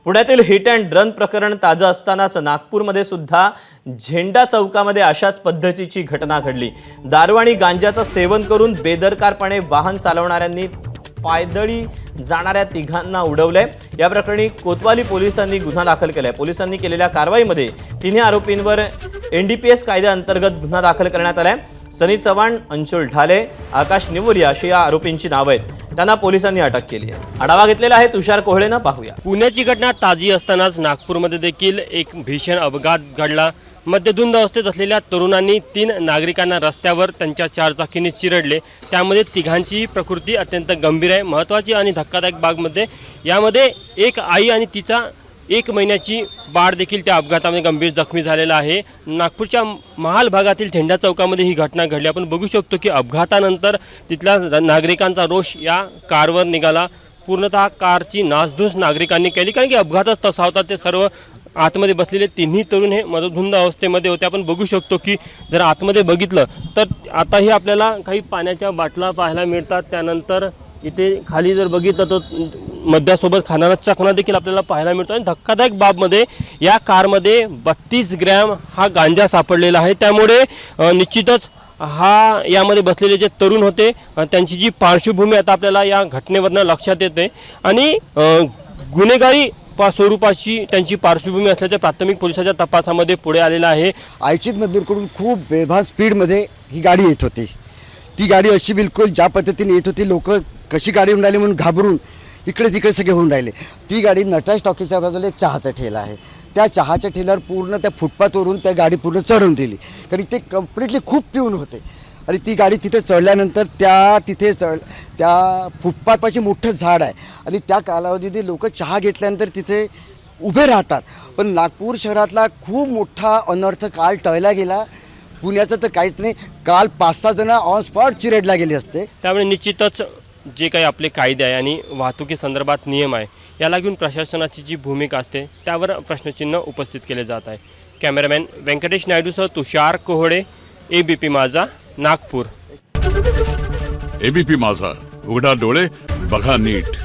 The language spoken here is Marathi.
पुण्यातील हिट अँड रन प्रकरण ताजं असतानाच नागपूरमध्ये सुद्धा झेंडा चौकामध्ये अशाच पद्धतीची घटना घडली। दारू आणि गांजाचं सेवन करून बेदरकारपणे वाहन चालवणाऱ्यांनी पायदळी जाणाऱ्या तिघांना उडवले। या प्रकरणी कोतवाली पोलिसांनी गुन्हा दाखल केलाय। पोलिसांनी केलेल्या कारवाईमध्ये तिन्ही आरोपींवर एनडीपीएस कायद्याअंतर्गत गुन्हा दाखल करण्यात आलाय। सनी चव्हाण, अंशुल ढाले, आकाश निवोरिया अशी या आरोपींची नावे आहेत। त्यांना पोलिसांनी अटक केली आहे। आढावा घेतलेला आहे तुषार कोहळेनं, पाहूया। पुण्याची घटना ताजी असतानाच नागपूरमध्ये देखील एक भीषण अपघात घडला। मद्यधुंद अवस्थेत असलेल्या तरुणांनी 3 नागरिकांना रस्त्यावर त्यांच्या चारचाकीने चिरडले। त्यामध्ये तिघांची प्रकृती अत्यंत गंभीर आहे। महत्त्वाची आणि धक्कादायक बाबमध्ये यामध्ये एक आई आणि तिचा 1 महिन्याची बाळ देखील त्या अपघातामध्ये गंभीर जखमी झालेला आहे। नागपूरच्या महाल भागातील झेंडा चौकामध्ये ही घटना घडली। आपण बघू शकतो की अपघातानंतर तिथल्या नागरिकांचा रोष या कारवर निघाला। पूर्णतः कारची नासधूस नागरिकांनी केली, कारण की अपघातच तसा होता। ते सर्व आतमध्ये बसलेले तिन्ही तरुण हे मदधुंद अवस्थेमध्ये होते। आपण बघू शकतो की जर आतमध्ये बघितलं तर आताही आपल्याला काही पाण्याच्या बाटल्या पाहायला मिळतात। त्यानंतर इथे खाली जर बघितलं तर मद्यासोबत खाणारा चकना देखील आपल्याला पाहायला मिळतो। आणि धक्कादायक बाबमध्ये या कारमध्ये 32 ग्रॅम हा गांजा सापडलेला आहे। त्यामुळे निश्चितच यामध्ये बसलेले जे तरुण होते त्यांची जी पार्श्वभूमी आता आपल्याला या घटनेवरनं लक्षात येते आणि गुन्हेगारी स्वरूपाची त्यांची पार्श्वभूमी असल्याचे प्राथमिक पोलिसांच्या तपासामध्ये पुढे आलेलं आहे। आयचित मधूरकडून खूप बेभान स्पीडमध्ये ही गाडी येत होती। ती गाडी अशी बिलकुल ज्या पद्धतीने येत होती, लोक कशी गाडी होऊन राहिली म्हणून घाबरून इकडे तिकडे सगळे होऊन राहिले। ती गाडी नटराज टॉकीजच्या बाजूला एक चहाचा ठेला आहे, त्या चहाच्या ठेल्यावर पूर्ण त्या फुटपाथवरून त्या गाडी पूर्ण चढवून दिली, कारण ते कम्प्लिटली खूप पिऊन होते। आणि ती गाडी तिथे चढल्यानंतर त्या फुटपाथपाशी मोठं झाड आहे आणि त्या कालावधीत लोक चहा घेतल्यानंतर तिथे उभे राहतात। पण नागपूर शहरातला खूप मोठा अनर्थ काल टळला गेला। पुण्याचं तर काहीच नाही, काल 5-6 जण ऑन स्पॉट चिरडला गेले असते। त्यामुळे निश्चितच जे काही आपले कायदे आहे आणि वाहतुकी संदर्भात नियम आहे याला घेऊन प्रशासनाची जी भूमिका असते त्यावर प्रश्नचिन्ह उपस्थित केले जात आहे। कॅमेरामॅन व्यंकटेश नायडूसह तुषार कोहळे, एबीपी माझा, नागपूर। एबीपी माझा, उघडा डोळे बघा नीट।